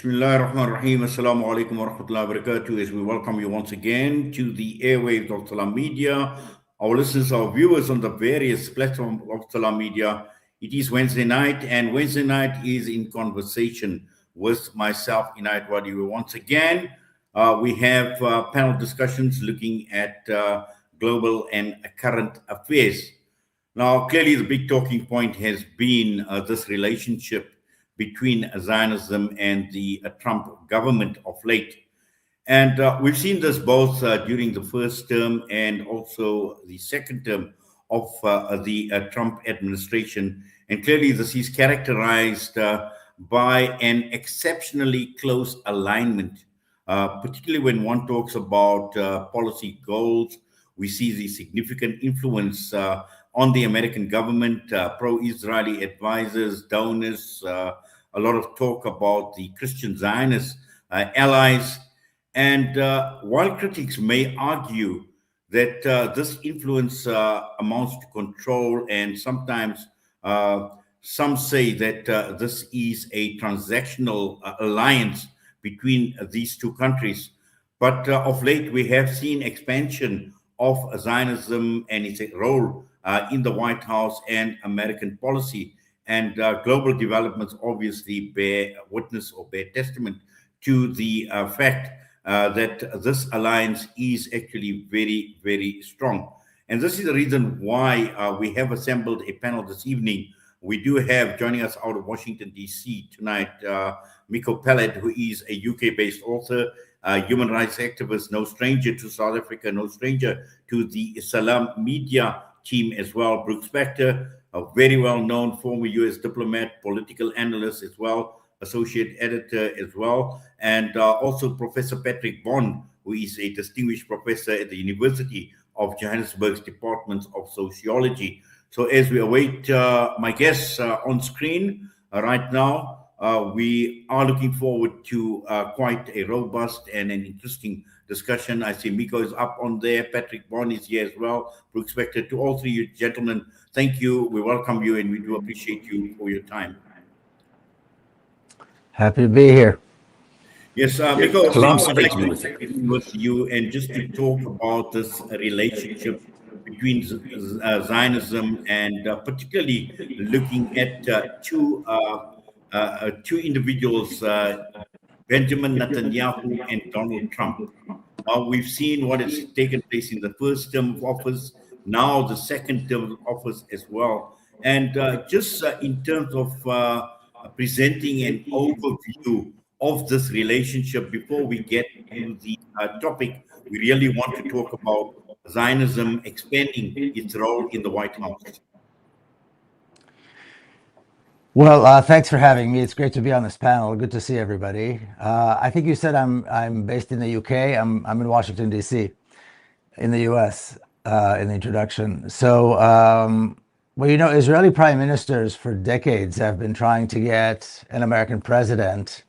Bismillah ar-Rahman ar-Rahim. Assalamu alaikum wa rahmatullahi wa barakatuh. As we welcome you once again to the airwaves of Salam Media, our listeners, our viewers on the various platforms of Salam Media. It is Wednesday night, and Wednesday night is in conversation with myself, Inayat Wadi. Once again, we have panel discussions looking at global and current affairs. Now, clearly, the big talking point has been this relationship between Zionism and the Trump government of late. And we've seen this both during the first term and also the second term of the Trump administration. And clearly, this is characterized by an exceptionally close alignment, particularly when one talks about policy goals. We see the significant influence on the American government, pro-Israeli advisors, donors, a lot of talk about the Christian Zionist allies. And while critics may argue that this influence amounts to control, and sometimes some say that this is a transactional alliance between these two countries. But of late, we have seen expansion of Zionism and its role in the White House and American policy. And global developments obviously bear witness or bear testament to the fact that this alliance is actually very, very strong. And this is the reason why we have assembled a panel this evening. We do have joining us out of Washington, D.C. tonight, Miko, who is a UK-based author, human rights activist, no stranger to South Africa, no stranger to the Salam Media team as well. Brooke Spector, a very well-known former US diplomat, political analyst as well, associate editor as well, and also Professor Patrick Bond, who is a distinguished professor at the University of Johannesburg's Department of Sociology. So as we await my guests on screen right now, we are looking forward to quite a robust and an interesting discussion. I see Miko is up on there. Patrick Bond is here as well. Brooke Spector. To all three of you gentlemen, thank you. We welcome you, and we do appreciate you for your time. Happy to be here. Yes, Miko, I'd like to begin with you and just to talk about this relationship between Zionism and particularly looking at two individuals, Benjamin Netanyahu and Donald Trump. We've seen what has taken place in the first term of office, now the second term of office as well. And just in terms of presenting an overview of this relationship, before we get to the topic, we really want to talk about Zionism expanding its role in the White House. Well, thanks for having me. It's great to be on this panel. Good to see everybody. I think you said I'm based in the UK. I'm in Washington, D.C., in the US, in the introduction. So, well, you know, Israeli prime ministers for decades have been trying to get an American president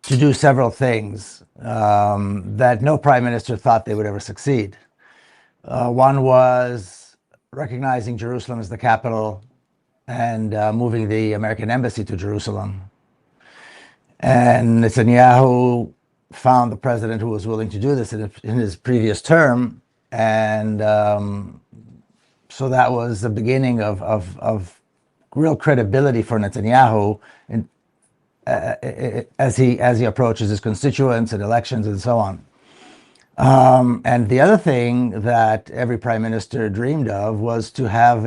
to do several things that no prime minister thought they would ever succeed. One was recognizing Jerusalem as the capital and moving the American embassy to Jerusalem. And Netanyahu found the president who was willing to do this in his previous term. And so that was the beginning of real credibility for Netanyahu as he approaches his constituents and elections and so on. And the other thing that every prime minister dreamed of was to have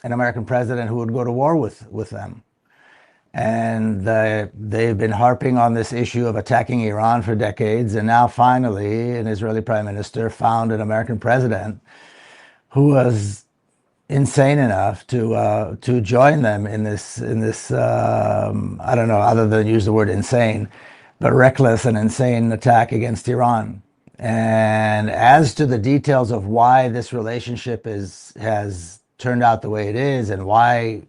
an American president who would go to war with them. And they've been harping on this issue of attacking Iran for decades. And now finally, an Israeli prime minister found an American president who was insane enough to join them in this I don't know, other than use the word insane, but reckless and insane attack against Iran. And as to the details of why this relationship has turned out the way it is and why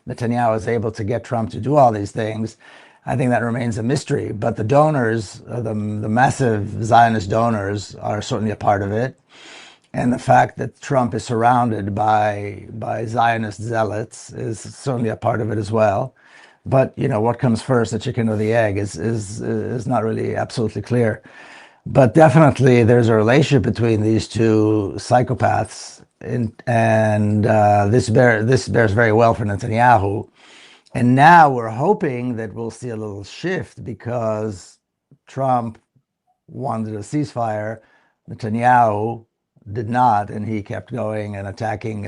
Netanyahu is able to get Trump to do all these things, I think that remains a mystery. But the donors, the massive Zionist donors, are certainly a part of it. And the fact that Trump is surrounded by Zionist zealots is certainly a part of it as well. But what comes first, the chicken or the egg, is not really absolutely clear. But definitely, there's a relationship between these two psychopaths, and this bears very well for Netanyahu. And now we're hoping that we'll see a little shift because Trump wanted a ceasefire. Netanyahu did not, and he kept going and attacking,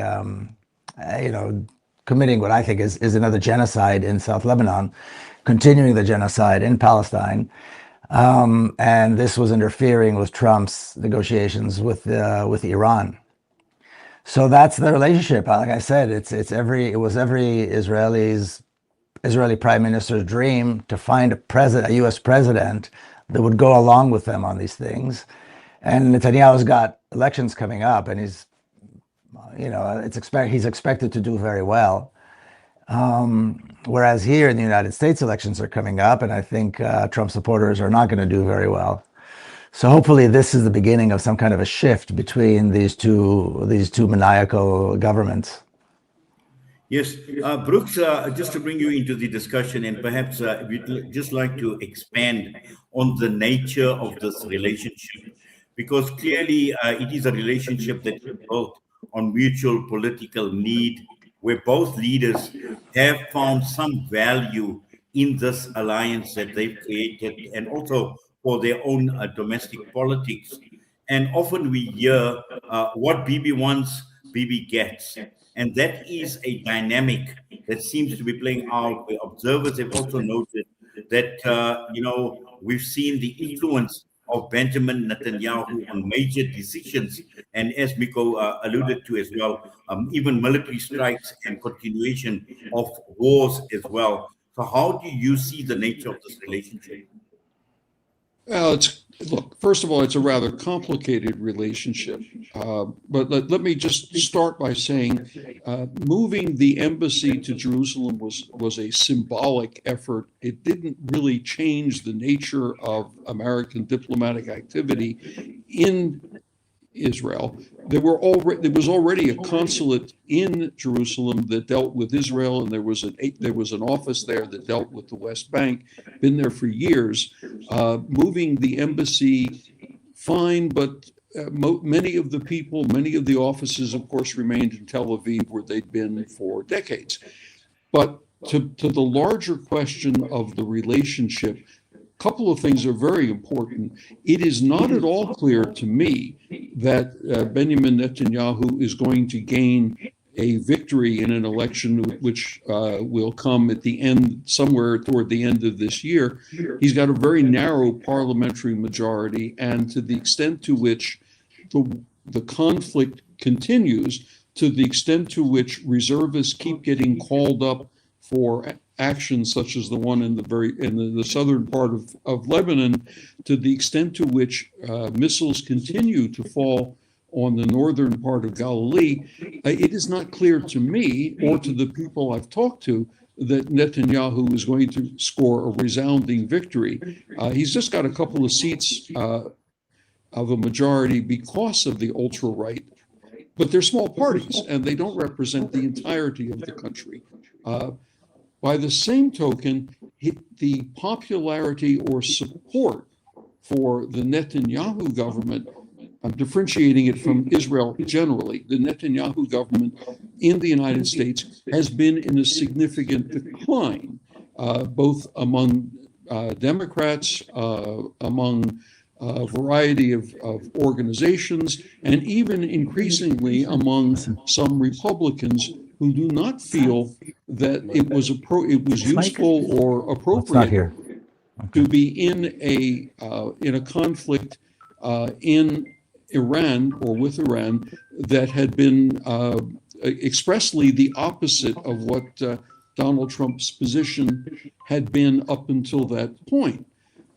committing what I think is another genocide in South Lebanon, continuing the genocide in Palestine. And this was interfering with Trump's negotiations with Iran. So that's the relationship. Like I said, it was every Israeli prime minister's dream to find a U.S. president that would go along with them on these things. And Netanyahu's got elections coming up, and he's expected to do very well. Whereas here in the United States, elections are coming up, and I think Trump supporters are not going to do very well. So hopefully, this is the beginning of some kind of a shift between these two maniacal governments. Yes, Brooks, just to bring you into the discussion, and perhaps we'd just like to expand on the nature of this relationship, because clearly it is a relationship that is built on mutual political need, where both leaders have found some value in this alliance that they've created, and also for their own domestic politics. And often we hear what Bibi wants, Bibi gets. And that is a dynamic that seems to be playing out. Where observers have also noted that, we've seen the influence of Benjamin Netanyahu on major decisions. And as Miko alluded to as well, even military strikes and continuation of wars as well. So how do you see the nature of this relationship? Well, look, first of all, it's a rather complicated relationship. But let me just start by saying moving the embassy to Jerusalem was a symbolic effort. It didn't really change the nature of American diplomatic activity in Israel. There was already a consulate in Jerusalem that dealt with Israel, and there was an office there that dealt with the West Bank. Been there for years. Moving the embassy, fine, but many of the offices, of course, remained in Tel Aviv, where they'd been for decades. But to the larger question of the relationship, couple of things are very important. It is not at all clear to me that Benjamin Netanyahu is going to gain a victory in an election which will come at the end, somewhere toward the end of this year. He's got a very narrow parliamentary majority, and to the extent to which the conflict continues, to the extent to which reservists keep getting called up for actions such as the one in the southern part of Lebanon, to the extent to which missiles continue to fall on the northern part of Galilee, it is not clear to me or to the people I've talked to that Netanyahu is going to score a resounding victory. He's just got a couple of seats of a majority because of the ultra-right, but they're small parties and they don't represent the entirety of the country. By the same token, the popularity or support for the Netanyahu government, I'm differentiating it from Israel generally, the Netanyahu government in the United States has been in a significant decline, both among Democrats, among a variety of organizations, and even increasingly among some Republicans who do not feel that it was useful or appropriate to be in a conflict in Iran or with Iran that had been expressly the opposite of what Donald Trump's position had been up until that point.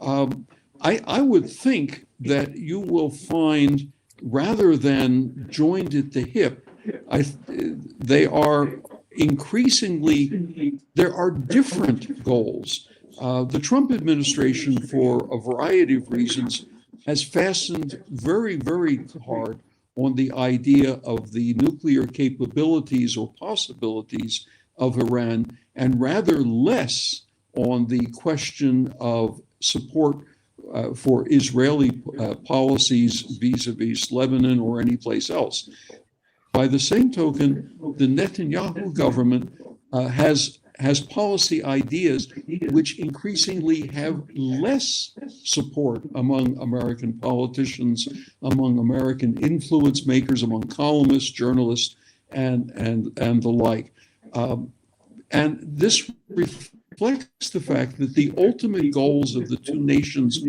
I would think that you will find, rather than joined at the hip, they are increasingly, there are different goals. The Trump administration, for a variety of reasons, has fastened very, very hard on the idea of the nuclear capabilities or possibilities of Iran and rather less on the question of support for Israeli policies vis-a-vis Lebanon or any place else. By the same token, the Netanyahu government has policy ideas which increasingly have less support among American politicians, among American influence makers, among columnists, journalists, and the like. And this reflects the fact that the ultimate goals of the two nations'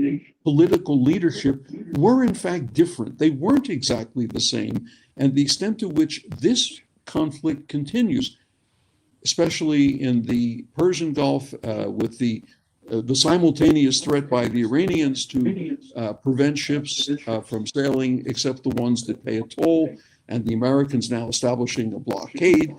political leadership were in fact different. They weren't exactly the same. And the extent to which this conflict continues, especially in the Persian Gulf, with the simultaneous threat by the Iranians to prevent ships from sailing except the ones that pay a toll, and the Americans now establishing a blockade,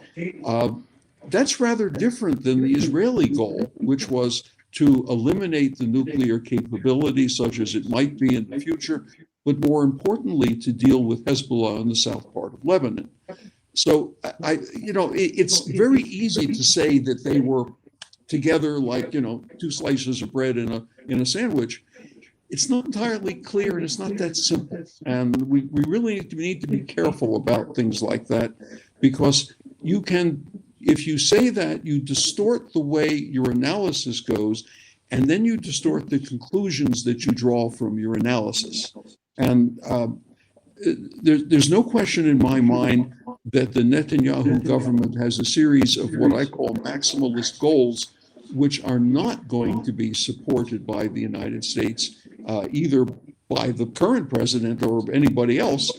that's rather different than the Israeli goal, which was to eliminate the nuclear capability such as it might be in the future, but more importantly, to deal with Hezbollah in the south part of Lebanon. So, it's very easy to say that they were together like, two slices of bread in a sandwich. It's not entirely clear, and it's not that simple. And we really need to be careful about things like that, because if you say that, you distort the way your analysis goes, and then you distort the conclusions that you draw from your analysis. And there's no question in my mind that the Netanyahu government has a series of what I call maximalist goals, which are not going to be supported by the United States, either by the current president or anybody else,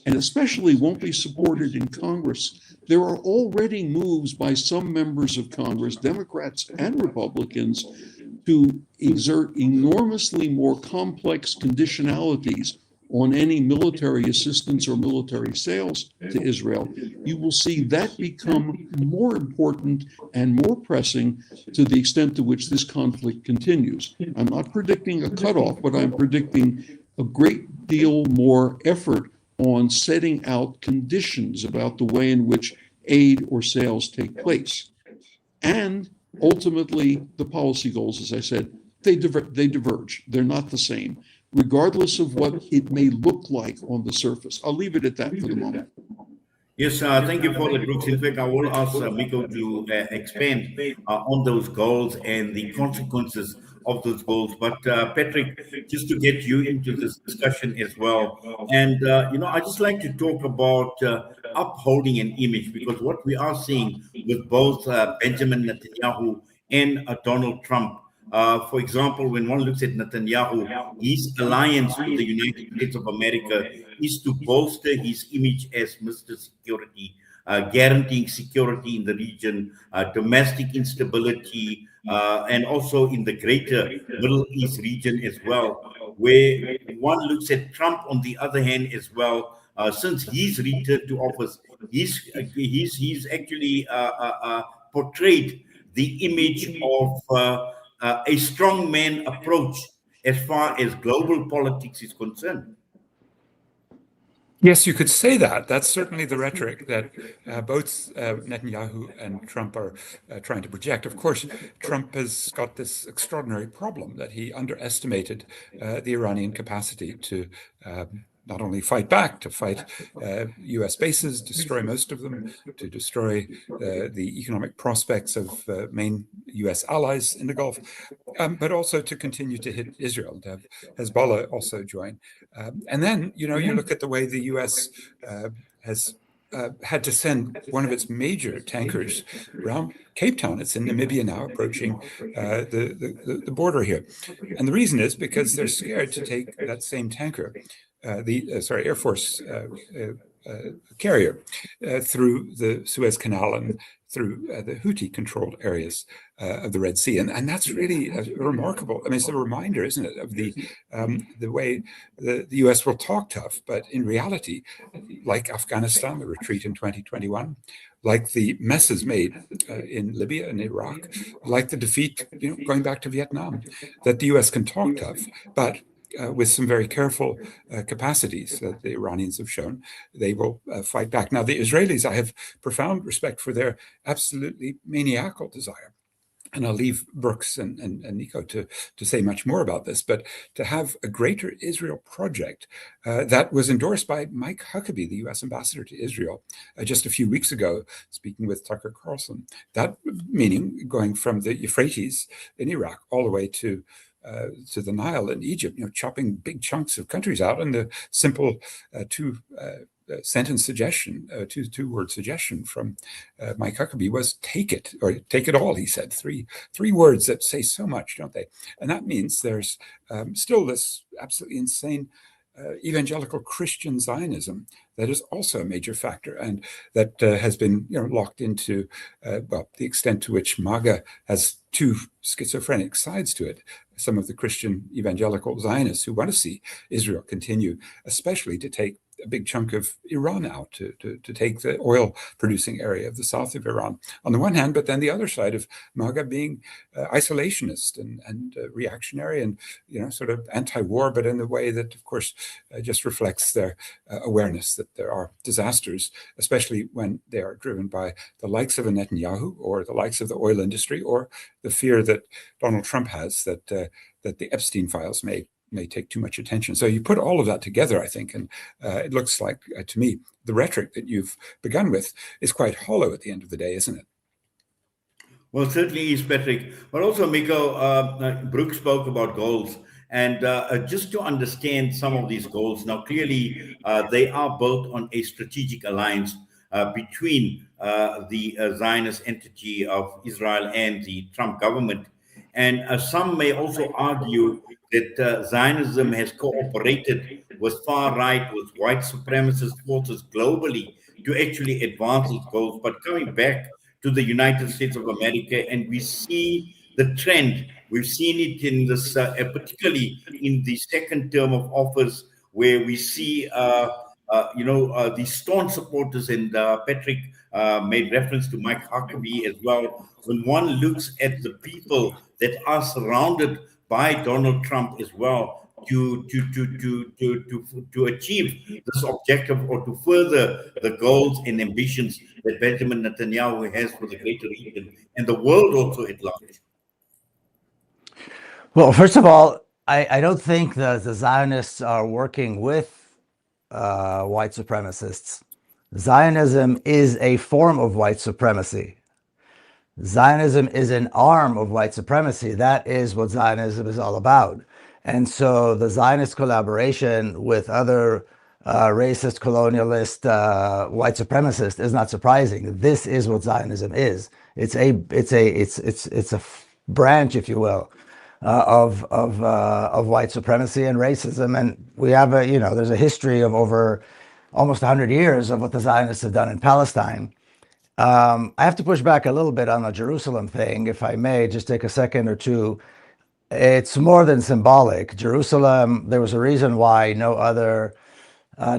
and especially won't be supported in Congress. There are already moves by some members of Congress, Democrats and Republicans, to exert enormously more complex conditionalities on any military assistance or military sales to Israel. You will see that become more important and more pressing to the extent to which this conflict continues. I'm not predicting a cutoff, but I'm predicting a great deal more effort on setting out conditions about the way in which aid or sales take place. And ultimately, the policy goals, as I said, they diverge. They're not the same, regardless of what it may look like on the surface. I'll leave it at that for the moment. Yes, thank you for the Brooks. In fact, I will ask Miko to expand on those goals and the consequences of those goals. But Patrick, just to get you into this discussion as well, and I just like to talk about upholding an image, because what we are seeing with both Benjamin Netanyahu and Donald Trump. For example, when one looks at Netanyahu, his alliance with the United States of America is to bolster his image as Mr. Security, guaranteeing security in the region, domestic instability, and also in the greater Middle East region as well, where one looks at Trump on the other hand as well. Since he's returned to office, he's actually portrayed the image of a strongman approach as far as global politics is concerned. Yes, you could say that. That's certainly the rhetoric that both Netanyahu and Trump are trying to project. Of course, Trump has got this extraordinary problem that he underestimated the Iranian capacity to not only fight back, to fight U.S. bases, destroy most of them, to destroy the economic prospects of main U.S. allies in the Gulf, but also to continue to hit Israel, to have Hezbollah also join. And then, you look at the way the U.S. has had to send one of its major tankers around Cape Town. It's in Namibia now, approaching the border here. And the reason is because they're scared to take that same tanker, the Air Force carrier, through the Suez Canal and through the Houthi-controlled areas of the Red Sea, and that's really remarkable. I mean, it's a reminder, isn't it, of the way the U.S. will talk tough, but in reality, like Afghanistan, the retreat in 2021, like the messes made in Libya and Iraq, like the defeat, going back to Vietnam, that the U.S. can talk tough, but with some very careful capacities that the Iranians have shown, they will fight back. Now, the Israelis, I have profound respect for their absolutely maniacal desire and I'll leave Brooks and Miko to say much more about this, but to have a greater Israel project that was endorsed by Mike Huckabee, the US ambassador to Israel, just a few weeks ago, speaking with Tucker Carlson. That meaning going from the Euphrates in Iraq all the way to the Nile in Egypt, chopping big chunks of countries out, and the simple sentence suggestion, two-word suggestion from Mike Huckabee was "take it" or "take it all." He said three words that say so much, don't they? And that means there's still this absolutely insane evangelical Christian Zionism that is also a major factor, and that has been locked into the extent to which MAGA has two schizophrenic sides to it. Some of the Christian evangelical Zionists who want to see Israel continue, especially to take a big chunk of Iran out, to take the oil producing area of the south of Iran on the one hand, but then the other side of MAGA being isolationist and reactionary and sort of anti-war, but in a way that of course just reflects their awareness that there are disasters, especially when they are driven by the likes of a Netanyahu or the likes of the oil industry, or the fear that Donald Trump has that the Epstein files may take too much attention. So you put all of that together, I think, and it looks like, to me, the rhetoric that you've begun with is quite hollow at the end of the day, isn't it? Well, certainly is, Patrick. But also, Miko, Brooke spoke about goals. And just to understand some of these goals, now clearly they are built on a strategic alliance between the Zionist entity of Israel and the Trump government. And some may also argue that Zionism has cooperated with far right, with white supremacist forces globally to actually advance its goals. But coming back to the United States of America, and we see the trend. We've seen it in this, particularly in the second term of office, where we see, the staunch supporters, and Patrick made reference to Mike Huckabee as well. When one looks at the people that are surrounded by Donald Trump as well, to achieve this objective, or to further the goals and ambitions that Benjamin Netanyahu has for the greater region and the world also at large. Well, first of all, I don't think the Zionists are working with white supremacists. Zionism is a form of white supremacy. Zionism is an arm of white supremacy. That is what Zionism is all about. And so the Zionist collaboration with other racist, colonialist, white supremacists is not surprising. This is what Zionism is. It's a branch, if you will, of white supremacy and racism. And we have there's a history of over almost 100 years of what the Zionists have done in Palestine. I have to push back a little bit on the Jerusalem thing, if I may, just take a second or two. It's more than symbolic. Jerusalem, there was a reason why no other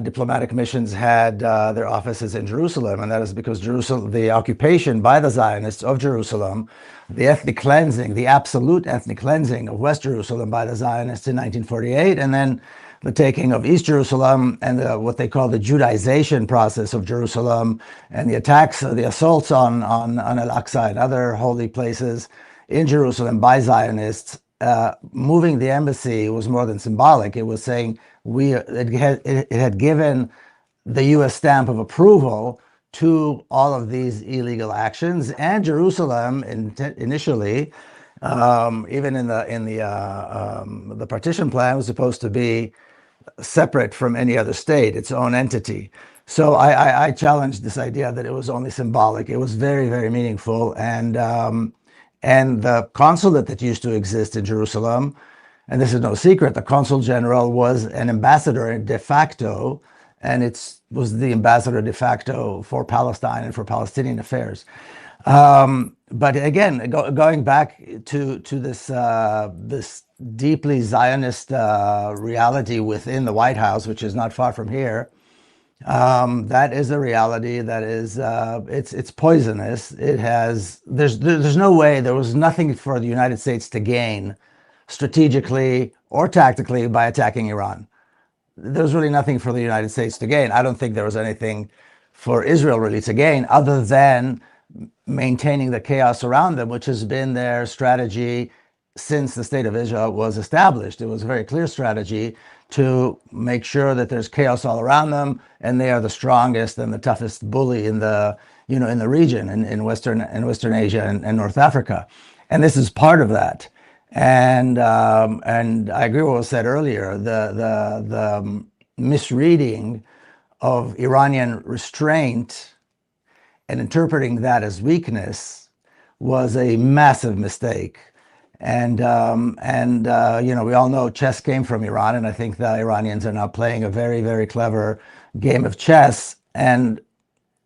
diplomatic missions had their offices in Jerusalem, and that is because the occupation by the Zionists of Jerusalem, the ethnic cleansing, the absolute ethnic cleansing of West Jerusalem by the Zionists in 1948, and then the taking of East Jerusalem and what they call the Judaization process of Jerusalem, and the attacks, the assaults on Al-Aqsa and other holy places in Jerusalem by Zionists. Moving the embassy was more than symbolic. It was saying it had given the U.S. stamp of approval to all of these illegal actions, and Jerusalem initially, even in the partition plan, was supposed to be separate from any other state, its own entity. So I challenged this idea that it was only symbolic. It was very, very meaningful, and the consulate that used to exist in Jerusalem, and this is no secret, the consul general was an ambassador de facto, and it was the ambassador de facto for Palestine and for Palestinian affairs. But again, going back to this deeply Zionist reality within the White House, which is not far from here, that is a reality that is it's poisonous. There's no way, there was nothing for the United States to gain strategically or tactically by attacking Iran. There's really nothing for the United States to gain. I don't think there was anything for Israel really to gain, other than maintaining the chaos around them, which has been their strategy since the state of Israel was established. It was a very clear strategy to make sure that there's chaos all around them, and they are the strongest and the toughest bully in the in the region, in Western Asia and North Africa, and this is part of that. And I agree with what was said earlier. The misreading of Iranian restraint and interpreting that as weakness was a massive mistake. And we all know chess came from Iran, and I think the Iranians are now playing a very, very clever game of chess. And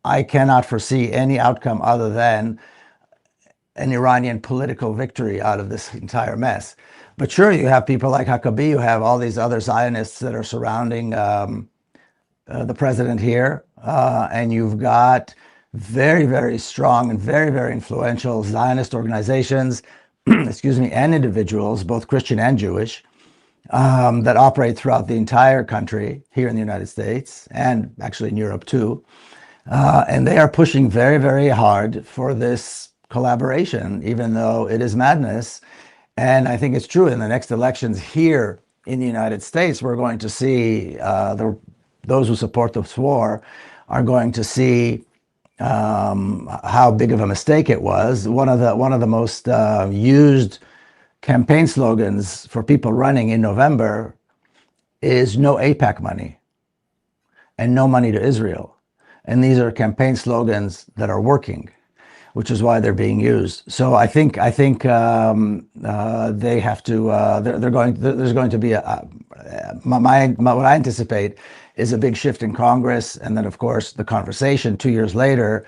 I cannot foresee any outcome other than an Iranian political victory out of this entire mess. But sure, you have people like Huckabee, you have all these other Zionists that are surrounding the president here, and you've got very, very strong and very, very influential Zionist organizations, excuse me, and individuals, both Christian and Jewish, that operate throughout the entire country here in the United States and actually in Europe too. And they are pushing very, very hard for this collaboration, even though it is madness. And I think it's true. In the next elections here in the United States, we're going to see those who support this war are going to see how big of a mistake it was. One of the most used campaign slogans for people running in November is no AIPAC money and no money to Israel. And these are campaign slogans that are working, which is why they're being used. So I think they have to. There's going to be what I anticipate is a big shift in Congress, and then of course the conversation 2 years later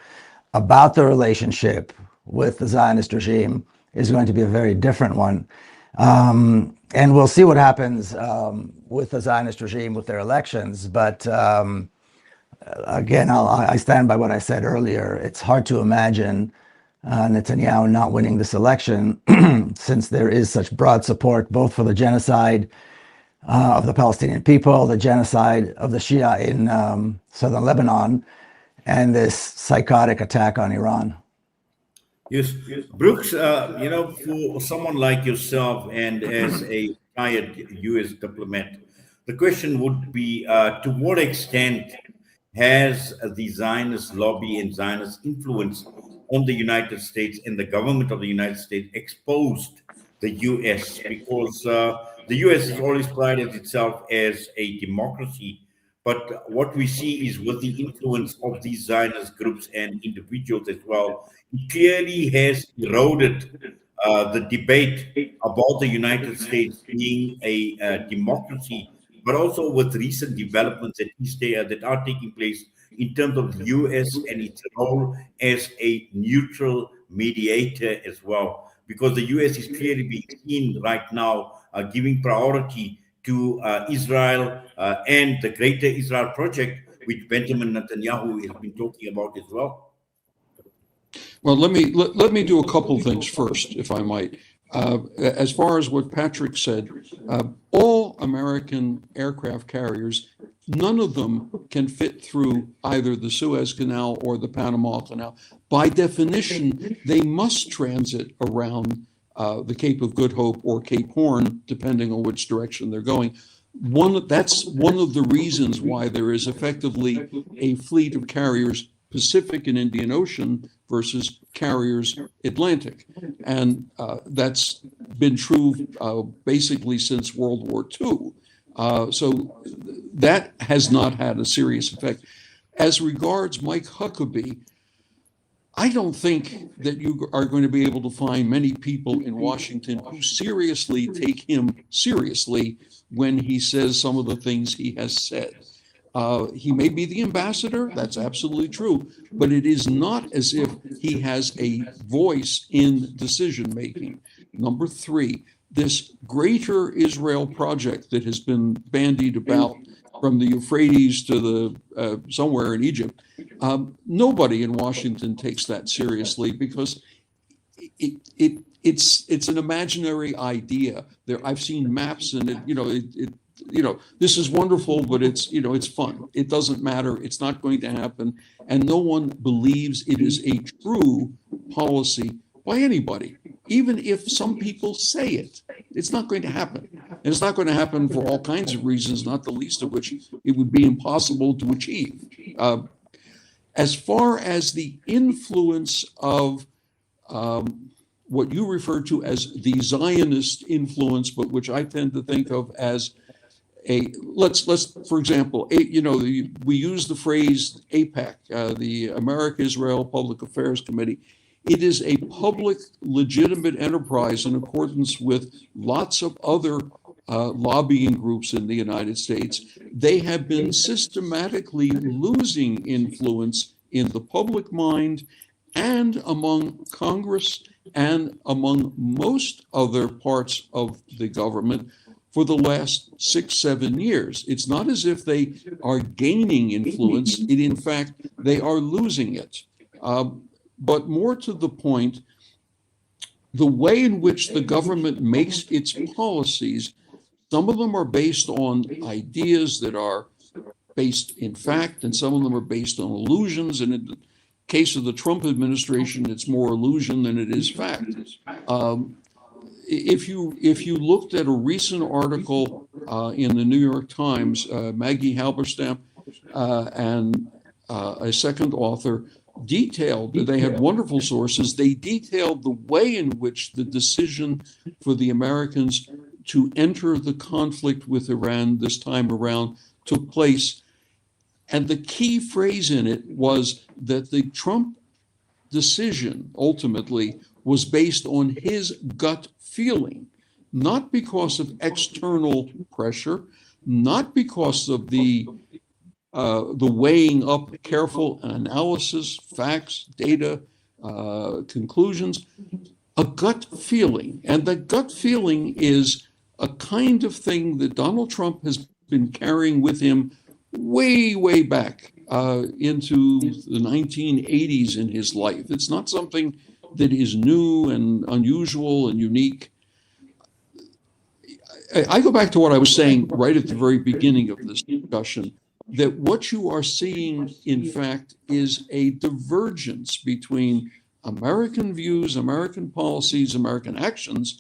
about the relationship with the Zionist regime is going to be a very different one. And we'll see what happens with the Zionist regime with their elections. But again, I stand by what I said earlier. It's hard to imagine Netanyahu not winning this election since there is such broad support both for the genocide of the Palestinian people, the genocide of the Shia in southern Lebanon, and this psychotic attack on Iran. Yes, Brooks, for someone like yourself and as a retired U.S. diplomat, the question would be, to what extent has the Zionist lobby and Zionist influence on the United States and the government of the United States exposed the U.S.? Because the U.S. has always prided itself as a democracy, but what we see is with the influence of these Zionist groups and individuals as well, it clearly has eroded the debate about the United States being a democracy, but also with recent developments that are taking place in terms of the U.S. and its role as a neutral mediator as well, because the U.S. is clearly being seen right now giving priority to Israel and the Greater Israel Project, which Benjamin Netanyahu has been talking about as well. Well, let me do a couple things first, if I might. As far as what Patrick said, all American aircraft carriers, none of them can fit through either the Suez Canal or the Panama Canal. By definition, they must transit around the Cape of Good Hope or Cape Horn, depending on which direction they're going. That's one of the reasons why there is effectively a fleet of carriers Pacific and Indian Ocean versus carriers Atlantic. And that's been true basically since World War II. So that has not had a serious effect. As regards Mike Huckabee, I don't think that you are going to be able to find many people in Washington who seriously take him seriously when he says some of the things he has said. He may be the ambassador, that's absolutely true, but it is not as if he has a voice in decision making. Number three, this Greater Israel Project that has been bandied about from the Euphrates to the somewhere in Egypt, nobody in Washington takes that seriously because it's an imaginary idea. I've seen maps and this is wonderful, but it's fun. It doesn't matter. It's not going to happen. And no one believes it is a true policy by anybody, even if some people say it. It's not going to happen. And it's not going to happen for all kinds of reasons, not the least of which it would be impossible to achieve. As far as the influence of what you refer to as the Zionist influence, but which I tend to think of as let's for example, we use the phrase APAC, the America-Israel Public Affairs Committee. It is a public, legitimate enterprise in accordance with lots of other lobbying groups in the United States. They have been systematically losing influence in the public mind and among Congress and among most other parts of the government for the last 6-7 years. It's not as if they are gaining influence. In fact, they are losing it. But more to the point, the way in which the government makes its policies, some of them are based on ideas that are based in fact, and some of them are based on illusions. And in the case of the Trump administration, it's more illusion than it is fact. If you looked at a recent article in the New York Times, Maggie Halberstam and a second author detailed, they had wonderful sources, they detailed the way in which the decision for the Americans to enter the conflict with Iran this time around took place. And the key phrase in it was that the Trump decision ultimately was based on his gut feeling, not because of external pressure, not because of the weighing up careful analysis, facts, data, conclusions, a gut feeling. And that gut feeling is a kind of thing that Donald Trump has been carrying with him way, way back into the 1980s in his life. It's not something that is new and unusual and unique. I go back to what I was saying right at the very beginning of this discussion, that what you are seeing, in fact, is a divergence between American views, American policies, American actions,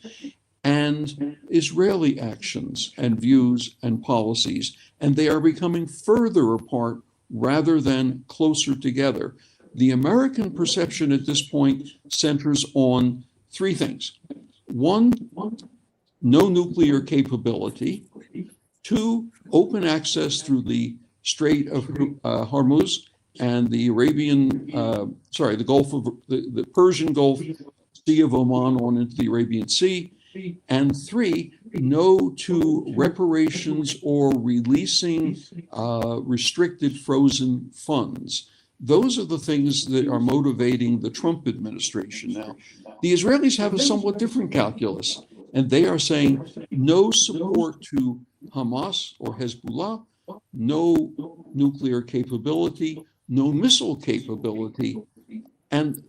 and Israeli actions and views and policies. And they are becoming further apart rather than closer together. The American perception at this point centers on three things. One, no nuclear capability. Two, open access through the Strait of Hormuz and the the Gulf of the Persian Gulf, Sea of Oman on into the Arabian Sea. And three, no to reparations or releasing restricted frozen funds. Those are the things that are motivating the Trump administration now. The Israelis have a somewhat different calculus, and they are saying no support to Hamas or Hezbollah, no nuclear capability, no missile capability. And,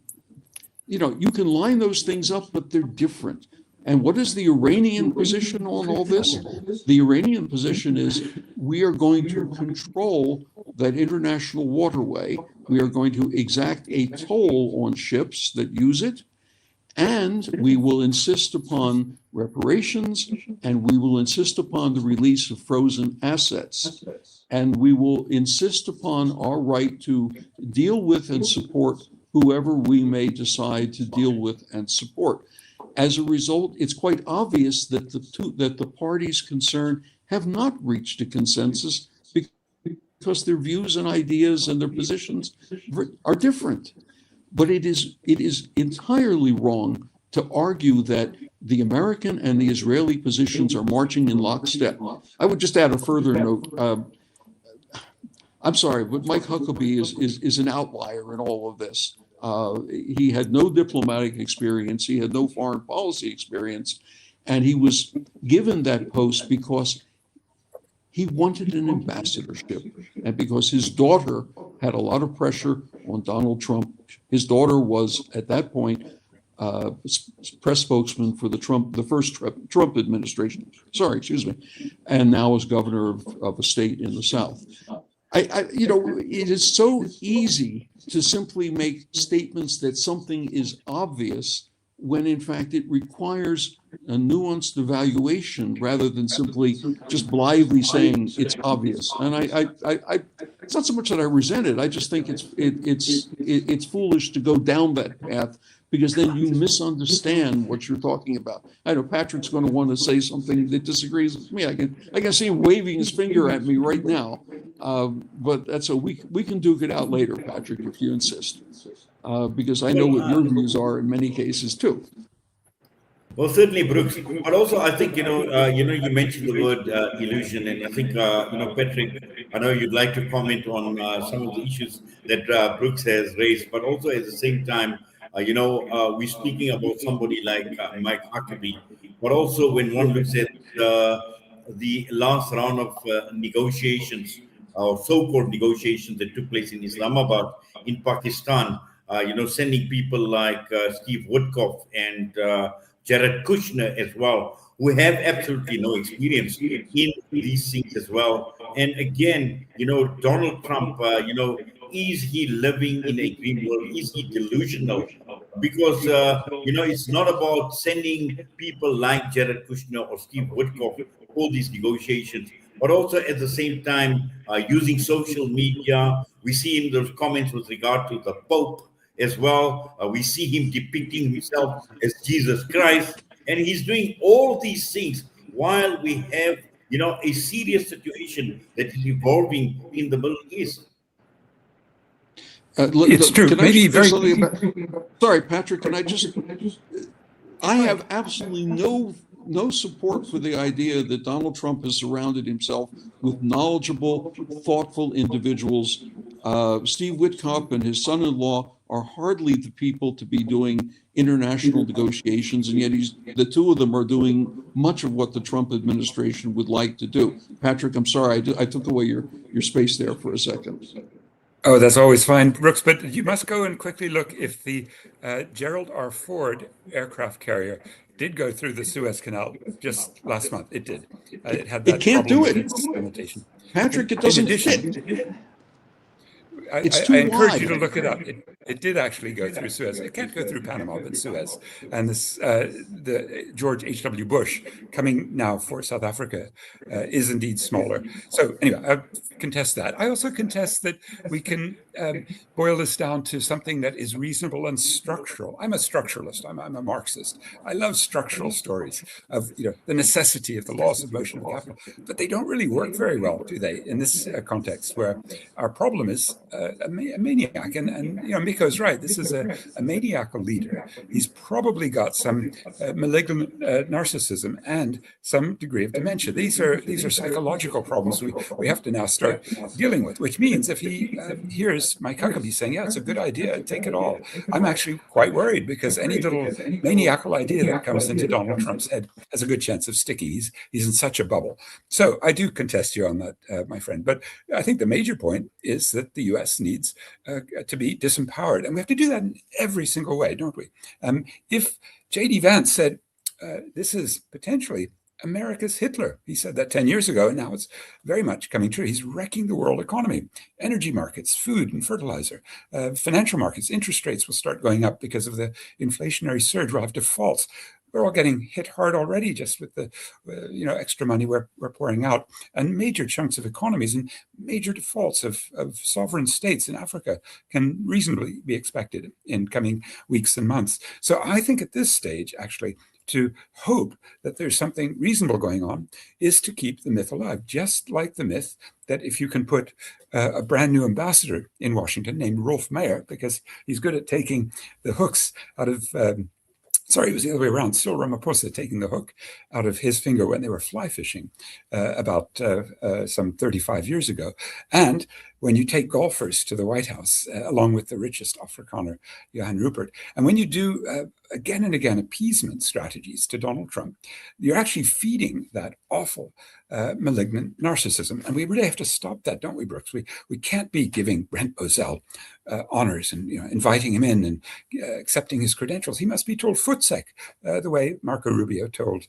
you can line those things up, but they're different. And what is the Iranian position on all this? The Iranian position is we are going to control that international waterway. We are going to exact a toll on ships that use it. And we will insist upon reparations, and we will insist upon the release of frozen assets. And we will insist upon our right to deal with and support whoever we may decide to deal with and support. As a result, it's quite obvious that the parties concerned have not reached a consensus because their views and ideas and their positions are different. But it is entirely wrong to argue that the American and the Israeli positions are marching in lockstep. I would just add a further note. I'm sorry, but Mike Huckabee is an outlier in all of this. He had no diplomatic experience. He had no foreign policy experience. And he was given that post because he wanted an ambassadorship and because his daughter had a lot of pressure on Donald Trump. His daughter was, at that point, press spokesman for the first Trump administration. Sorry, excuse me, and now is governor of a state in the South. It is so easy to simply make statements that something is obvious when in fact it requires a nuanced evaluation rather than simply just blithely saying it's obvious. And it's not so much that I resent it. I just think it's foolish to go down that path, because then you misunderstand what you're talking about. I know Patrick's going to want to say something that disagrees with me. I can see him waving his finger at me right now, but that's we can duke it out later, Patrick, if you insist, because I know what your views are in many cases too. Well, certainly, Brooks. But also, I think you mentioned the word illusion, and I think Patrick, I know you'd like to comment on some of the issues that Brooks has raised, but also at the same time, we're speaking about somebody like Mike Huckabee, but also when one looks at the last round of negotiations, or so-called negotiations that took place in Islamabad, in Pakistan, sending people like Steve Woodcock and Jared Kushner as well, who have absolutely no experience in these things as well. And again, Donald Trump, is he living in a dream world? Is he delusional? Because, it's not about sending people like Jared Kushner or Steve Woodcock for these negotiations, but also at the same time using social media. We see in those comments with regard to the Pope as well. We see him depicting himself as Jesus Christ, and he's doing all these things while we have, a serious situation that is evolving in the Middle East. It's true. Maybe very. Sorry, Patrick. I have absolutely no support for the idea that Donald Trump has surrounded himself with knowledgeable, thoughtful individuals. Steve Witkoff and his son-in-law are hardly the people to be doing international negotiations, and yet the two of them are doing much of what the Trump administration would like to do. Patrick, I'm sorry, I took away your space there for a second. Oh, that's always fine, Brooks, but you must go and quickly look if the Gerald R. Ford aircraft carrier did go through the Suez Canal just last month. It did. It had that. It can't do it. Limitation. Patrick, it doesn't fit. I encourage you to look it up. It did actually go through Suez. It can't go through Panama, but Suez. And this, the George H.W. Bush coming now for South Africa is indeed smaller. So anyway, I contest that. I also contest that we can boil this down to something that is reasonable and structural. I'm a structuralist. I'm a Marxist. I love structural stories of the necessity of the laws of motion of capital, but they don't really work very well, do they? In this context, where our problem is a maniac, and Miko's right. This is a maniacal leader. He's probably got some malignant narcissism and some degree of dementia. These are psychological problems we have to now start dealing with. Which means if he hears Mike Huckabee saying, "Yeah, it's a good idea, take it all," I'm actually quite worried, because any little maniacal idea that comes into Donald Trump's head has a good chance of sticking. He's in such a bubble. So I do contest you on that, my friend. But I think the major point is that the U.S. needs to be disempowered. And we have to do that in every single way, don't we? If J.D. Vance said, this is potentially America's Hitler, he said that 10 years ago, and now it's very much coming true. He's wrecking the world economy, energy markets, food and fertilizer, financial markets. Interest rates will start going up because of the inflationary surge. We'll have defaults. We're all getting hit hard already just with the extra money we're pouring out, and major chunks of economies and major defaults of sovereign states in Africa can reasonably be expected in coming weeks and months. So I think at this stage, actually, to hope that there's something reasonable going on is to keep the myth alive, just like the myth that if you can put a brand new ambassador in Washington named Rolf Mayer, because he's good at taking the hooks out of sorry, it was the other way around. Still Ramaphosa taking the hook out of his finger when they were fly fishing about some 35 years ago. And when you take golfers to the White House, along with the richest Afrikaner, Johan Rupert, and when you do again and again appeasement strategies to Donald Trump, you're actually feeding that awful, malignant narcissism. And we really have to stop that, don't we, Brooks? We can't be giving Brent Bozell honors and inviting him in and accepting his credentials. He must be told footseq, the way Marco Rubio told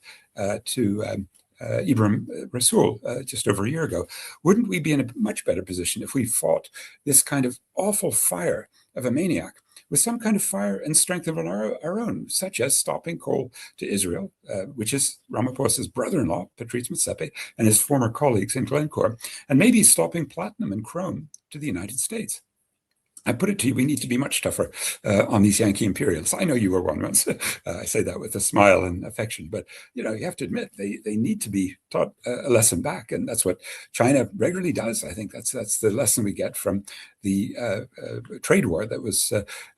to Ibrahim Rasool just over a year ago. Wouldn't we be in a much better position if we fought this kind of awful fire of a maniac with some kind of fire and strength of our own, such as stopping coal to Israel, which is Ramaphosa's brother-in-law, Patrice Motsepe, and his former colleagues in Glencore, and maybe stopping platinum and chrome to the United States? I put it to you, we need to be much tougher on these Yankee imperialists. I know you were one once. I say that with a smile and affection, but you have to admit they need to be taught a lesson back, and that's what China regularly does. I think that's the lesson we get from the trade war that was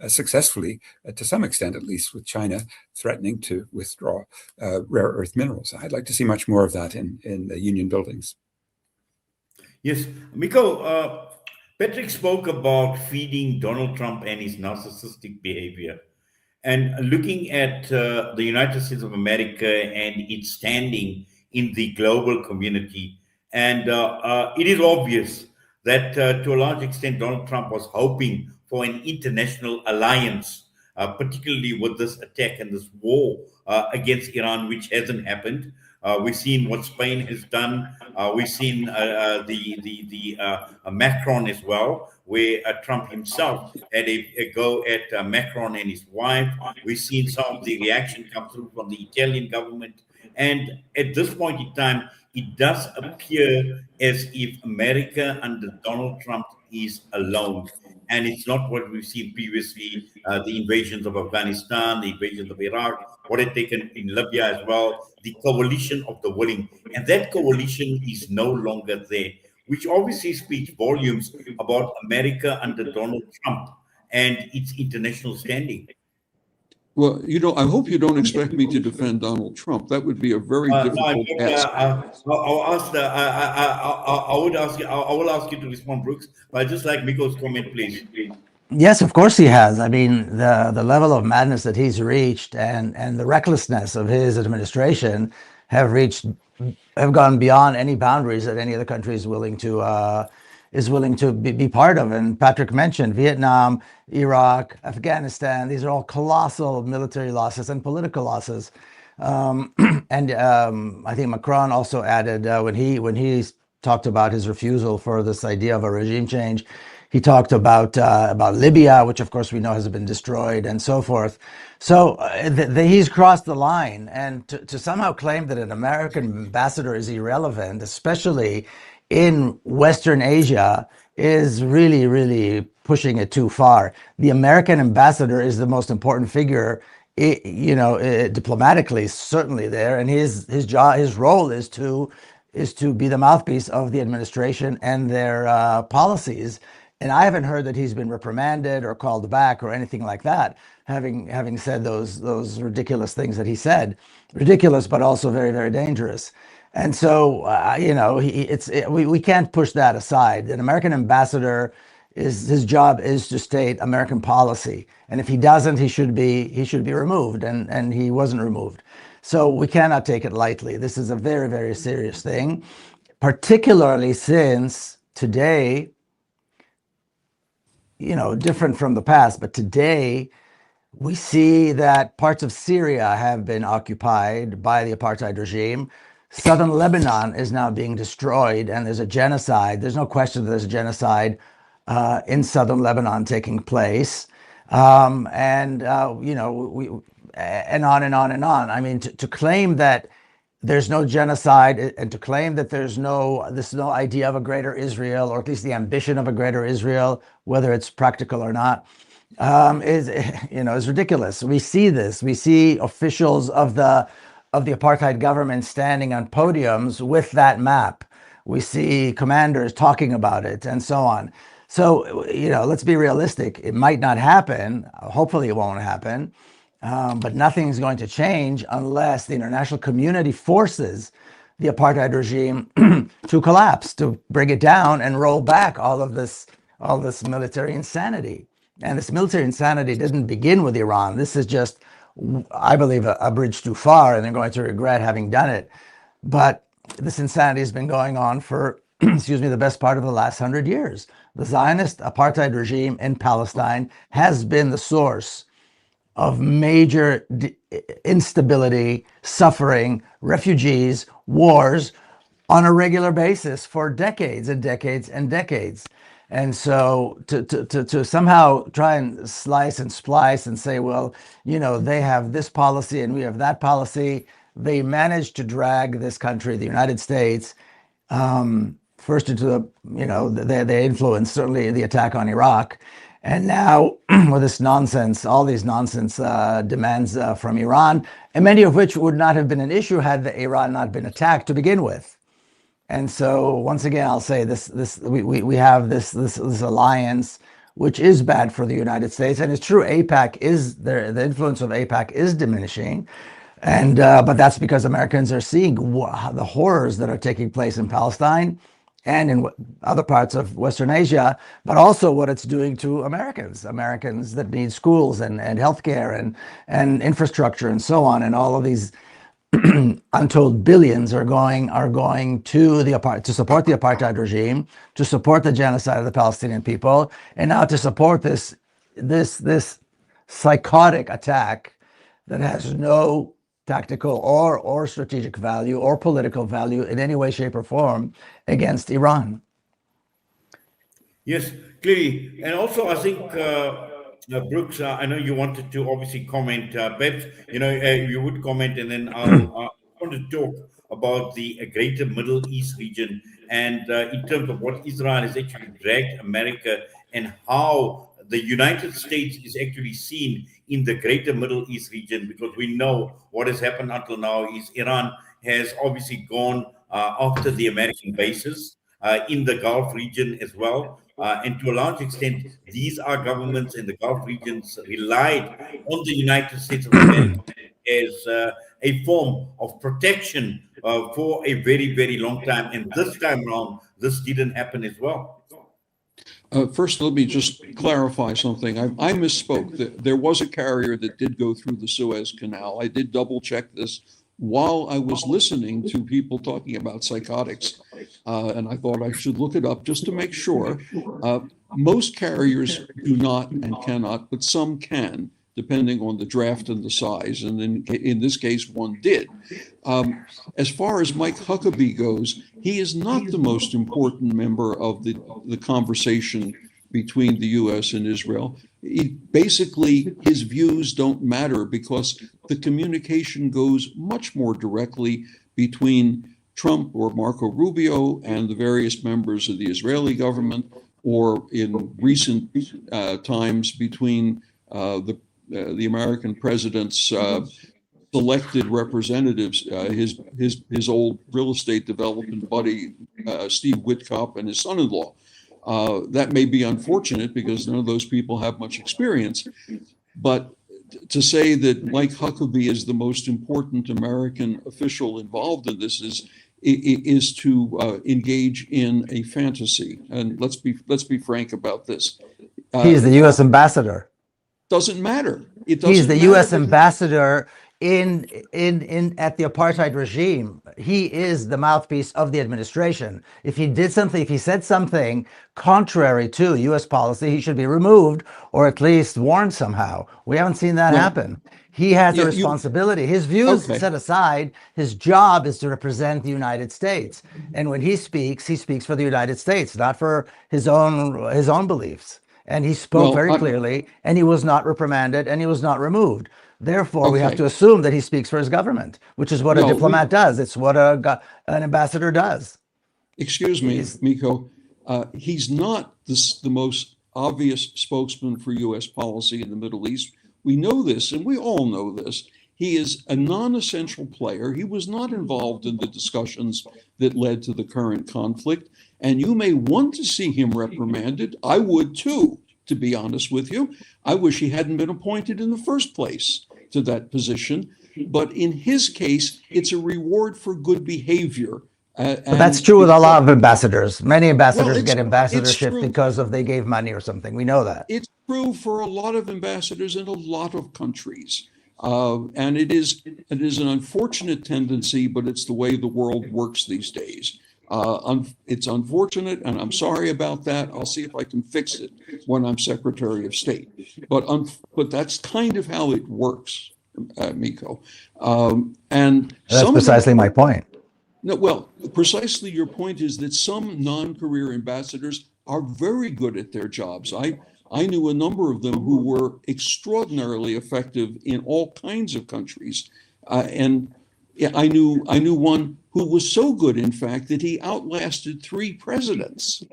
successfully, to some extent at least, with China threatening to withdraw rare earth minerals. I'd like to see much more of that in the union buildings. Yes, Miko. Patrick spoke about feeding Donald Trump and his narcissistic behavior, and looking at the United States of America and its standing in the global community. And it is obvious that to a large extent, Donald Trump was hoping for an international alliance, particularly with this attack and this war against Iran, which hasn't happened. We've seen what Spain has done. We've seen Macron as well, where Trump himself had a go at Macron and his wife. We've seen some of the reaction come through from the Italian government. And at this point in time, it does appear as if America under Donald Trump is alone. And it's not what we've seen previously, the invasions of Afghanistan, the invasions of Iraq, what had taken in Libya as well, the coalition of the willing. And that coalition is no longer there, which obviously speaks volumes about America under Donald Trump and its international standing. Well, I hope you don't expect me to defend Donald Trump. That would be a very difficult task. I will ask you to respond, Brooks, but I'd just like Miko's comment, please. Yes, of course he has. I mean, the level of madness that he's reached and the recklessness of his administration have gone beyond any boundaries that any other country is willing to be part of. And Patrick mentioned Vietnam, Iraq, Afghanistan. These are all colossal military losses and political losses. I think Macron also added when he talked about his refusal for this idea of a regime change, he talked about Libya, which of course we know has been destroyed, and so forth. So he's crossed the line, and to somehow claim that an American ambassador is irrelevant, especially in Western Asia, is really, really pushing it too far. The American ambassador is the most important figure, diplomatically, certainly there, and his role is to be the mouthpiece of the administration and their policies. And I haven't heard that he's been reprimanded or called back or anything like that, having said those ridiculous things that he said. Ridiculous, but also very, very dangerous. And so, we can't push that aside. An American ambassador his job is to state American policy, and if he doesn't, he should be removed, and he wasn't removed. So we cannot take it lightly. This is a very, very serious thing, particularly since today, different from the past, but today we see that parts of Syria have been occupied by the apartheid regime. Southern Lebanon is now being destroyed, and there's a genocide. There's no question that there's a genocide in southern Lebanon taking place, and on and on and on. I mean, to claim that there's no genocide and to claim that there's no idea of a greater Israel, or at least the ambition of a greater Israel, whether it's practical or not, is ridiculous. We see this. We see officials of the apartheid government standing on podiums with that map. We see commanders talking about it and so on. So, let's be realistic. It might not happen. Hopefully it won't happen. But nothing's going to change unless the international community forces the apartheid regime to collapse, to bring it down and roll back all this military insanity. And this military insanity didn't begin with Iran. This is just, I believe, a bridge too far, and they're going to regret having done it. But this insanity has been going on for, excuse me, the best part of the last 100 years. The Zionist apartheid regime in Palestine has been the source of major instability, suffering, refugees, wars on a regular basis for decades and decades and decades. And so to somehow try and slice and splice and say, well, you know, they have this policy and we have that policy, they managed to drag this country, the United States, first into the, you know, they influenced certainly the attack on Iraq. And now with this nonsense, all these nonsense demands from Iran, and many of which would not have been an issue had Iran not been attacked to begin with. And so once again, I'll say we have this alliance, which is bad for the United States. And it's true, AIPAC is the influence of AIPAC is diminishing. And but that's because Americans are seeing the horrors that are taking place in Palestine and in other parts of Western Asia, but also what it's doing to Americans that need schools and healthcare and infrastructure and so on. And all of these untold billions are going to support the apartheid regime, to support the genocide of the Palestinian people, and now to support this psychotic attack that has no tactical or strategic value or political value in any way, shape, or form against Iran. Yes, clearly. And also, I think, Brooks, I know you wanted to obviously comment. Perhaps, you know, you would comment, and then I want to talk about the greater Middle East region and in terms of what Israel has actually dragged America and how the United States is actually seen in the greater Middle East region, because we know what has happened until now is Iran has obviously gone after the American bases in the Gulf region as well. And to a large extent, these are governments in the Gulf regions relied on the United States of America as a form of protection for a very, very long time. And this time around, this didn't happen as well. First, let me just clarify something. I misspoke. There was a carrier that did go through the Suez Canal. I did double check this while I was listening to people talking about psychotics. And I thought I should look it up just to make sure. Most carriers do not and cannot, but some can, depending on the draft and the size. And in this case, one did. As far as Mike Huckabee goes, he is not the most important member of the conversation between the U.S. and Israel. Basically, his views don't matter because the communication goes much more directly between Trump or Marco Rubio and the various members of the Israeli government, or in recent times between the American president's selected representatives, his old real estate development buddy, Steve Witkoff, and his son-in-law. That may be unfortunate because none of those people have much experience, but to say that Mike Huckabee is the most important American official involved in this is to engage in a fantasy. And let's be frank about this. He's the U.S. ambassador. Doesn't matter. It doesn't He's the matter. U.S. ambassador in at the apartheid regime. He is the mouthpiece of the administration. If he did something, if he said something contrary to U.S. policy, he should be removed or at least warned somehow. We haven't seen that happen. He has a responsibility. His views set aside, his job is to represent the United States. And when he speaks for the United States, not for his own beliefs. And he spoke very clearly, and he was not reprimanded, and he was not removed. Therefore, we have to assume that he speaks for his government, which is what a diplomat does. It's what an ambassador does. Excuse me, Miko. He's not the most obvious spokesman for U.S. policy in the Middle East. We know this, and we all know this. He is a non-essential player. He was not involved in the discussions that led to the current conflict. And you may want to see him reprimanded. I would too, to be honest with you. I wish he hadn't been appointed in the first place to that position. But in his case, it's a reward for good behavior. But that's true with a lot of ambassadors. Many ambassadors get it's ambassadorship true. because they gave money or something. We know that. It's true for a lot of ambassadors in a lot of countries. And it is an unfortunate tendency, but it's the way the world works these days. It's unfortunate, and I'm sorry about that. I'll see if I can fix it when I'm Secretary of State. But that's kind of how it works, Miko. And that's precisely my point. No, well, precisely your point is that some non-career ambassadors are very good at their jobs. I knew a number of them who were extraordinarily effective in all kinds of countries. And I knew one who was so good, in fact, that he outlasted 3 presidents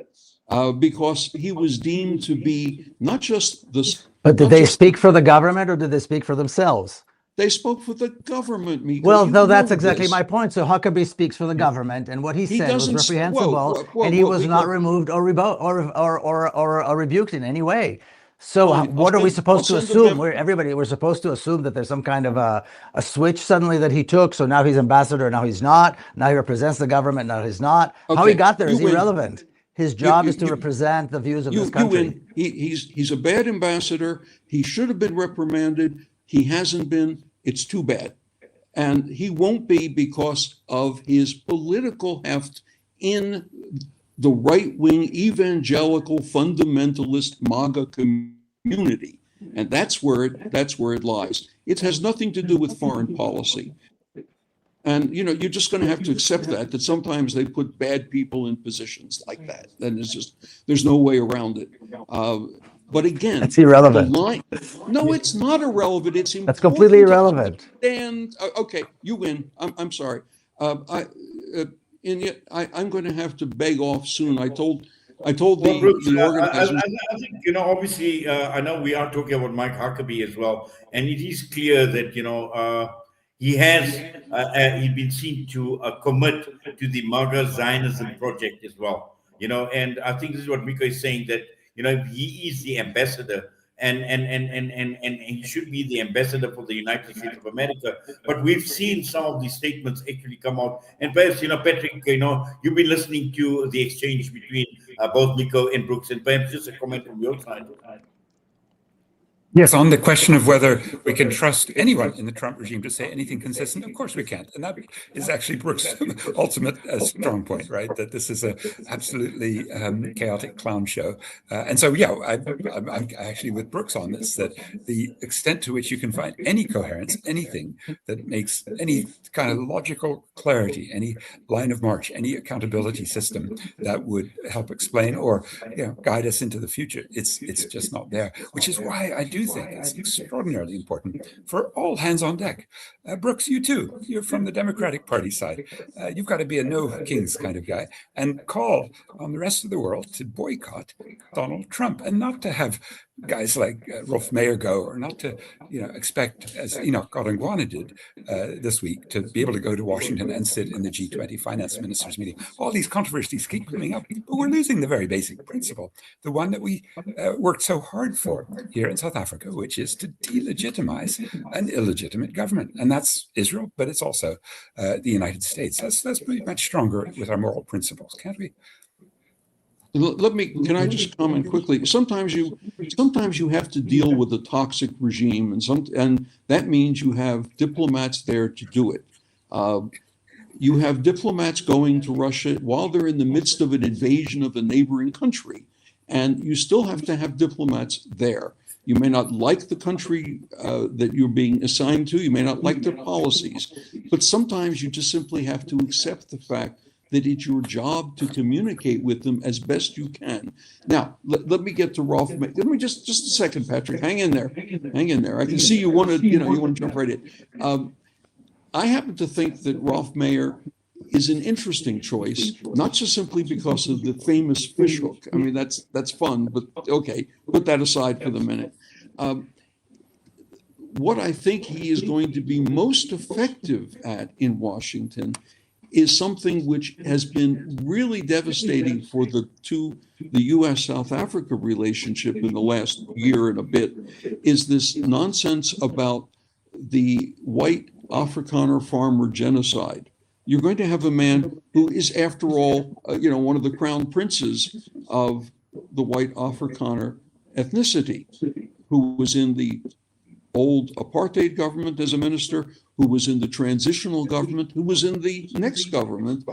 because he was deemed to be not just the... But did they speak for the government or did they speak for themselves? They spoke for the government, Miko. Well, no, that's exactly my point. So Huckabee speaks for the government, and what he said was reprehensible, and he was not removed or rebuked in any way. So what are we supposed to assume? We're supposed to assume that there's some kind of a switch suddenly that he took. So now he's ambassador, now he's not. Now he represents the government, now he's not. How he got there is irrelevant. His job is to represent the views of this country. He's a bad ambassador. He should have been reprimanded. He hasn't been. It's too bad. And he won't be because of his political heft in the right-wing evangelical fundamentalist MAGA community. And that's where it lies. It has nothing to do with foreign policy. And you're just going to have to accept that sometimes they put bad people in positions like that. And there's no way around it. But again, that's irrelevant. No, it's not irrelevant. It's important. That's completely irrelevant. And okay, you win. I'm sorry. And yet I'm going to have to beg off soon. I told the organizers. I think obviously I know we are talking about Mike Huckabee as well, and it is clear that he has he's been seen to commit to the MAGA Zionism project as well. And I think this is what Miko is saying, that he is the ambassador, and he should be the ambassador for the United States of America. But we've seen some of these statements actually come out, and perhaps Patrick, you've been listening to the exchange between both Miko and Brooks, and perhaps just a comment from your side. Yes, on the question of whether we can trust anyone in the Trump regime to say anything consistent, of course we can't. And that is actually Brooks' ultimate strong point, right? That this is a absolutely chaotic clown show. And so, yeah, I'm actually with Brooks on this, that the extent to which you can find any coherence, anything that makes any kind of logical clarity, any line of march, any accountability system that would help explain or guide us into the future, it's just not there, which is why I do think it's extraordinarily important for all hands on deck. Brooks, you too. You're from the Democratic Party side. You've got to be a no kings kind of guy and call on the rest of the world to boycott Donald Trump, and not to have guys like Rolf Mayer go, or not to expect, as Enoch Godongwana did this week, to be able to go to Washington and sit in the G20 finance ministers meeting. All these controversies keep coming up, but we're losing the very basic principle, the one that we worked so hard for here in South Africa, which is to delegitimize an illegitimate government. And that's Israel, but it's also the United States. Let's be much stronger with our moral principles, can't we? Can I just comment quickly? Sometimes you have to deal with a toxic regime, and that means you have diplomats there to do it. You have diplomats going to Russia while they're in the midst of an invasion of a neighboring country, and you still have to have diplomats there. You may not like the country that you're being assigned to, you may not like their policies, but sometimes you just simply have to accept the fact that it's your job to communicate with them as best you can. Now, let me get to Rolf. Let me just a second, Patrick. Hang in there. I can see you want to jump right in. I happen to think that Rolf Mayer is an interesting choice, not just simply because of the famous fishhook. I mean, that's fun, but okay, put that aside for the minute. What I think he is going to be most effective at in Washington is something which has been really devastating for the U.S.-South Africa relationship in the last year and a bit, is this nonsense about the white Afrikaner farmer genocide, you're going to have a man who is, after all, one of the crown princes of the white Afrikaner ethnicity, who was in the old apartheid government as a minister, who was in the transitional government, who was in the next government,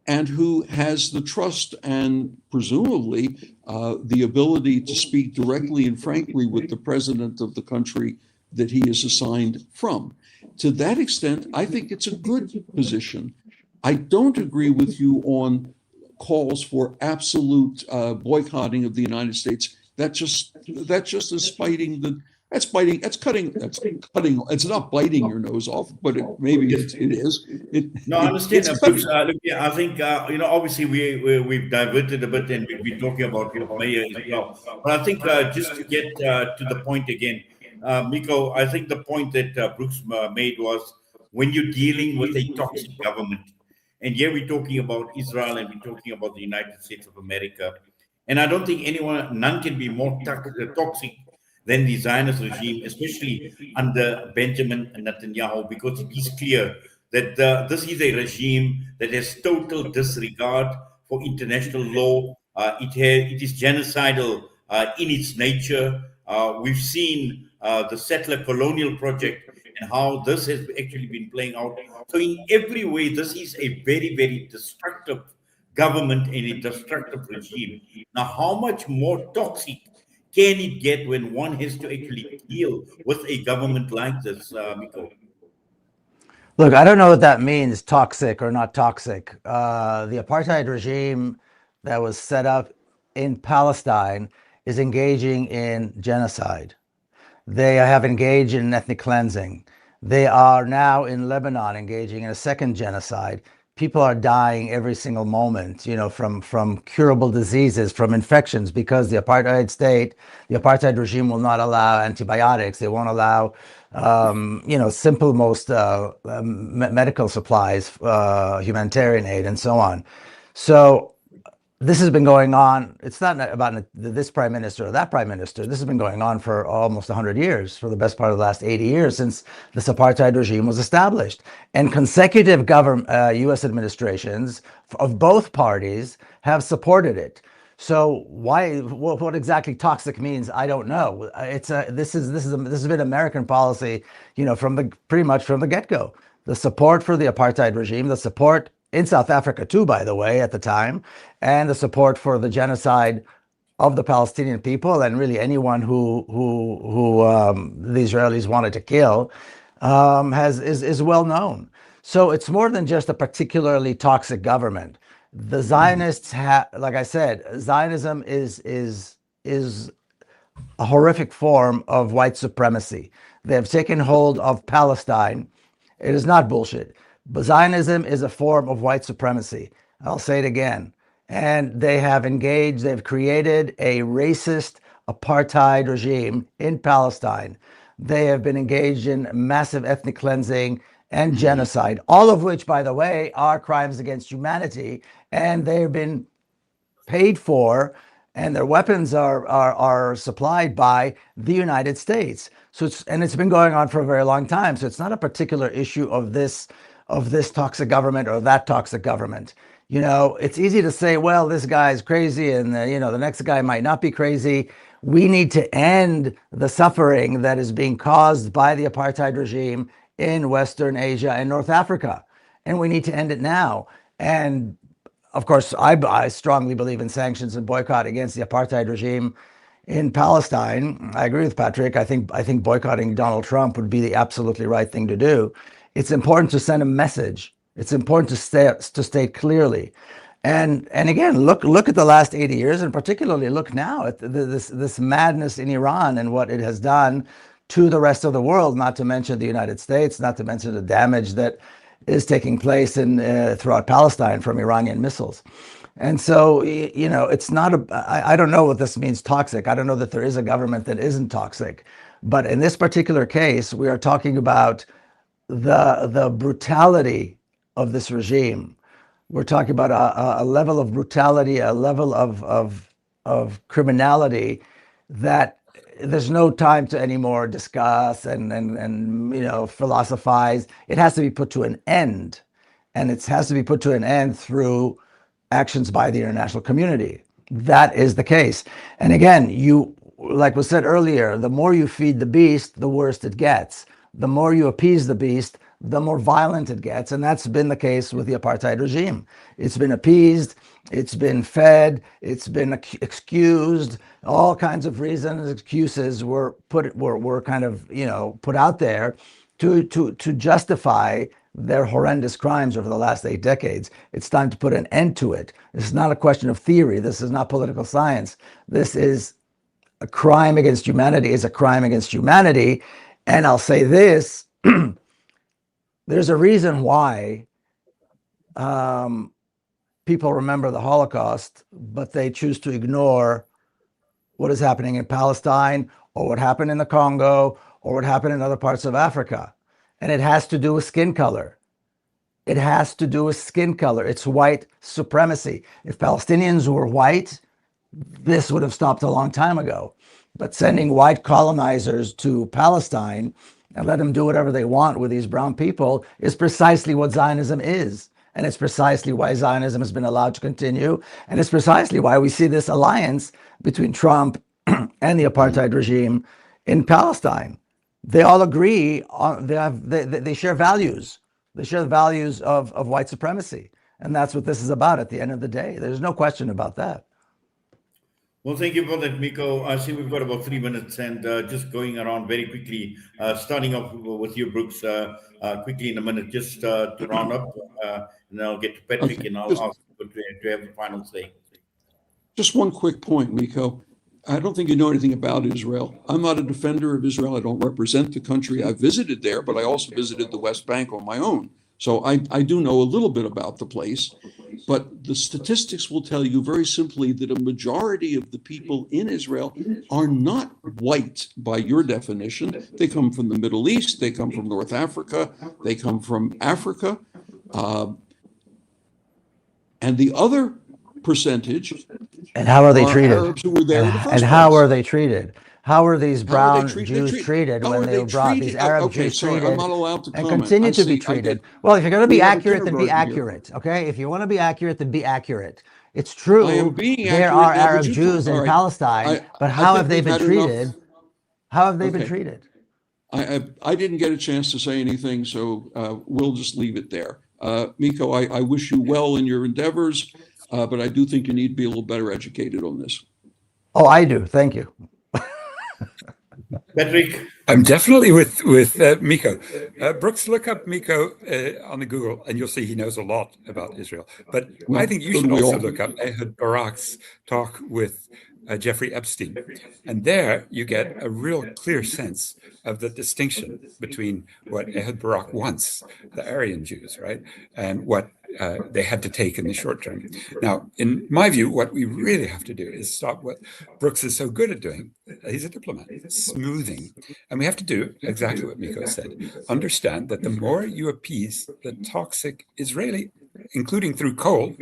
and who has the trust and presumably the ability to speak directly and frankly with the president of the country that he is assigned from. To that extent, I think it's a good position. I don't agree with you on calls for absolute boycotting of the United States. That just is fighting the. That's biting. That's cutting. It's not biting your nose off, but maybe it is. No, I understand, It's Brooks. cutting. Look, yeah, I think obviously we've diverted a bit, and we're talking about Mayor as well. But I think just to get to the point again, Miko, I think the point that Brooks made was when you're dealing with a toxic government, and here we're talking about Israel and we're talking about the United States of America, and I don't think none can be more toxic than the Zionist regime, especially under Benjamin Netanyahu, because it is clear that this is a regime that has total disregard for international law. It is genocidal in its nature. We've seen the settler colonial project and how this has actually been playing out. So in every way, this is a very, very destructive government and a destructive regime. Now, how much more toxic can it get when one has to actually deal with a government like this, Miko? Look, I don't know what that means, toxic or not toxic. The apartheid regime that was set up in Palestine is engaging in genocide. They have engaged in ethnic cleansing. They are now in Lebanon engaging in a second genocide. People are dying every single moment, from curable diseases, from infections, because the apartheid regime will not allow antibiotics. They won't allow, simple most medical supplies, humanitarian aid, and so on. So this has been going on. It's not about this prime minister or that prime minister. This has been going on for almost 100 years, for the best part of the last 80 years since this apartheid regime was established. And consecutive U.S. administrations of both parties have supported it. So what exactly toxic means, I don't know. This has been American policy, pretty much from the get-go. The support for the apartheid regime, the support in South Africa too, by the way, at the time, and the support for the genocide of the Palestinian people and really anyone who the Israelis wanted to kill is well known. So it's more than just a particularly toxic government. The Zionists like I said, Zionism is a horrific form of white supremacy. They have taken hold of Palestine. It is not bullshit. But Zionism is a form of white supremacy. I'll say it again. And they've created a racist apartheid regime in Palestine. They have been engaged in massive ethnic cleansing and genocide, all of which, by the way, are crimes against humanity. And they've been paid for, and their weapons are supplied by the United States. So it's been going on for a very long time. So it's not a particular issue of this toxic government or that toxic government. It's easy to say, well, this guy's crazy and the next guy might not be crazy. We need to end the suffering that is being caused by the apartheid regime in Western Asia and North Africa. And we need to end it now. And of course, I strongly believe in sanctions and boycott against the apartheid regime in Palestine. I agree with Patrick. I think boycotting Donald Trump would be the absolutely right thing to do. It's important to send a message. It's important to state clearly. And again, look at the last 80 years, and particularly look now at this madness in Iran and what it has done to the rest of the world, not to mention the United States, not to mention the damage that is taking place throughout Palestine from Iranian missiles. And so, it's not I don't know what this means, toxic. I don't know that there is a government that isn't toxic. But in this particular case, we are talking about the brutality of this regime. We're talking about a level of brutality, a level of criminality that there's no time to anymore discuss and philosophize. It has to be put to an end, and it has to be put to an end through actions by the international community. That is the case. And again, like was said earlier, the more you feed the beast, the worse it gets. The more you appease the beast, the more violent it gets. And that's been the case with the apartheid regime. It's been appeased, it's been fed, it's been excused, all kinds of reasons, excuses were kind of, put out there to justify their horrendous crimes over the last 8 decades. It's time to put an end to it. This is not a question of theory. This is not political science. This is a crime against humanity, is a crime against humanity. And I'll say this, there's a reason why people remember the Holocaust, but they choose to ignore what is happening in Palestine, or what happened in the Congo, or what happened in other parts of Africa. And it has to do with skin color. It has to do with skin color. It's white supremacy. If Palestinians were white, this would have stopped a long time ago. But sending white colonizers to Palestine and let them do whatever they want with these brown people is precisely what Zionism is. And it's precisely why Zionism has been allowed to continue. And it's precisely why we see this alliance between Trump and the apartheid regime in Palestine. They all agree on, they share values. They share the values of white supremacy. And that's what this is about at the end of the day. There's no question about that. Well, thank you for that, Miko. I see we've got about 3 minutes, and just going around very quickly, starting off with you, Brooks, quickly in a minute, just to round up, and I'll get to Patrick, and I'll ask you to have the final say. Just one quick point, Miko. I don't think you know anything about Israel. I'm not a defender of Israel. I don't represent the country. I visited there, but I also visited the West Bank on my own. So I do know a little bit about the place. But the statistics will tell you very simply that a majority of the people in Israel are not white by your definition. They come from the Middle East. They come from North Africa. They come from Africa. And the other percentage. And how are they treated? Arabs who were there in the first and how place. are they treated? How are these brown Jews treated when they were brought? These Arab Jews treated I'm not allowed to and comment. continue to be treated. Well, if you're going to be accurate, then be accurate. Here. Okay, if you want to be accurate, then be accurate. It's true. There are Arab Jews in Palestine, but how have they been treated? How have they been treated? I didn't get a chance to say anything, so we'll just leave it there. Miko, I wish you well in your endeavors, but I do think you need to be a little better educated on this. Oh, I do. Thank you. Patrick? I'm definitely with Miko. Brooks, look up Miko on the Google, and you'll see he knows a lot about Israel. But I think you should also look up Ehud Barak's talk with Jeffrey Epstein. And there you get a real clear sense of the distinction between what Ehud Barak wants, the Aryan Jews, right, and what they had to take in the short term. Now, in my view, what we really have to do is stop what Brooks is so good at doing. He's a diplomat, smoothing. And we have to do exactly what Miko said. Understand that the more you appease the toxic Israeli, including through coal,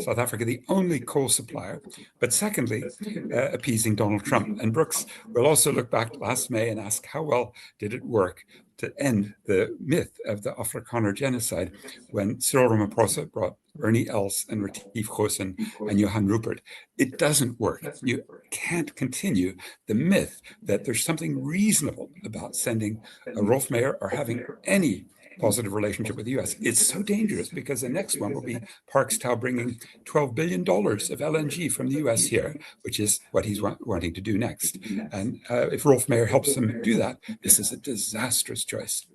South Africa, the only coal supplier, but secondly, appeasing Donald Trump. And Brooks will also look back to last May and ask how well did it work to end the myth of the Afrikaner genocide when Cyril Ramaphosa brought Ernie Els and Retief Goosen and Johan Rupert. It doesn't work. You can't continue the myth that there's something reasonable about sending a Rolf Mayer or having any positive relationship with the U.S. It's so dangerous because the next one will be Parks Tau bringing $12 billion of LNG from the U.S. here, which is what he's wanting to do next. And if Rolf Mayer helps him do that, this is a disastrous choice.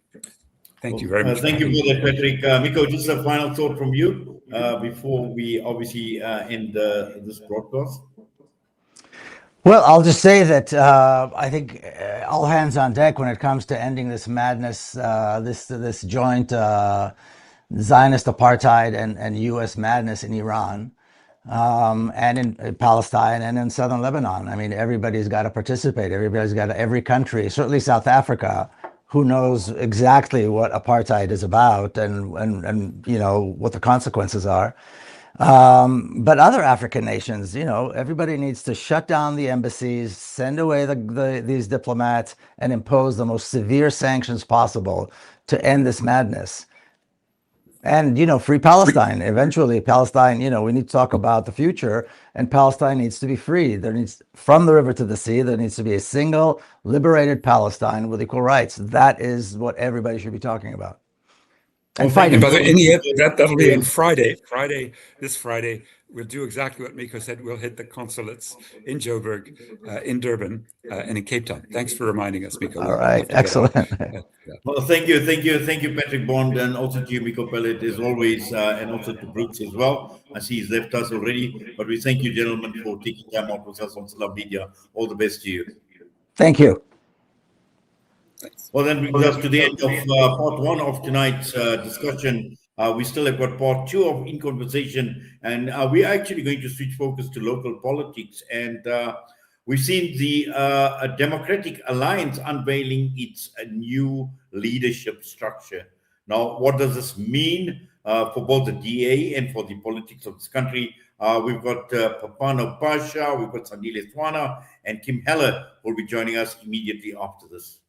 Thank you very much. Thank you for that, Patrick. Miko, just a final thought from you before we obviously end this broadcast. Well, I'll just say that I think all hands on deck when it comes to ending this madness, this joint Zionist apartheid and U.S. madness in Iran and in Palestine and in southern Lebanon. I mean, everybody's got to participate. Every country, certainly South Africa, who knows exactly what apartheid is about and what the consequences are. But other African nations, everybody needs to shut down the embassies, send away these diplomats, and impose the most severe sanctions possible to end this madness. And, free Palestine. Eventually, Palestine, we need to talk about the future, and Palestine needs to be free. From the river to the sea, there needs to be a single liberated Palestine with equal rights. That is what everybody should be talking about. And fighting. And by the way, in the end, that'll be on Friday. This Friday, we'll do exactly what Miko said. We'll hit the consulates in Joburg, in Durban, and in Cape Town. Thanks for reminding us, Miko. All right, excellent. Well, thank you, Patrick Bond, and also to you, Miko Peled, as always, and also to Brooks as well. I see he's left us already, but we thank you, gentlemen, for taking time out with us on Salam Media. All the best to you. Thank you. Well, then brings us to the end of part one of tonight's discussion. We still have got part two of In Conversation, and we're actually going to switch focus to local politics. And we've seen the Democratic Alliance unveiling its new leadership structure. Now, what does this mean for both the DA and for the politics of this country? We've got Papano Pasha, we've got Sandile Swana, and Kim Heller will be joining us immediately after this.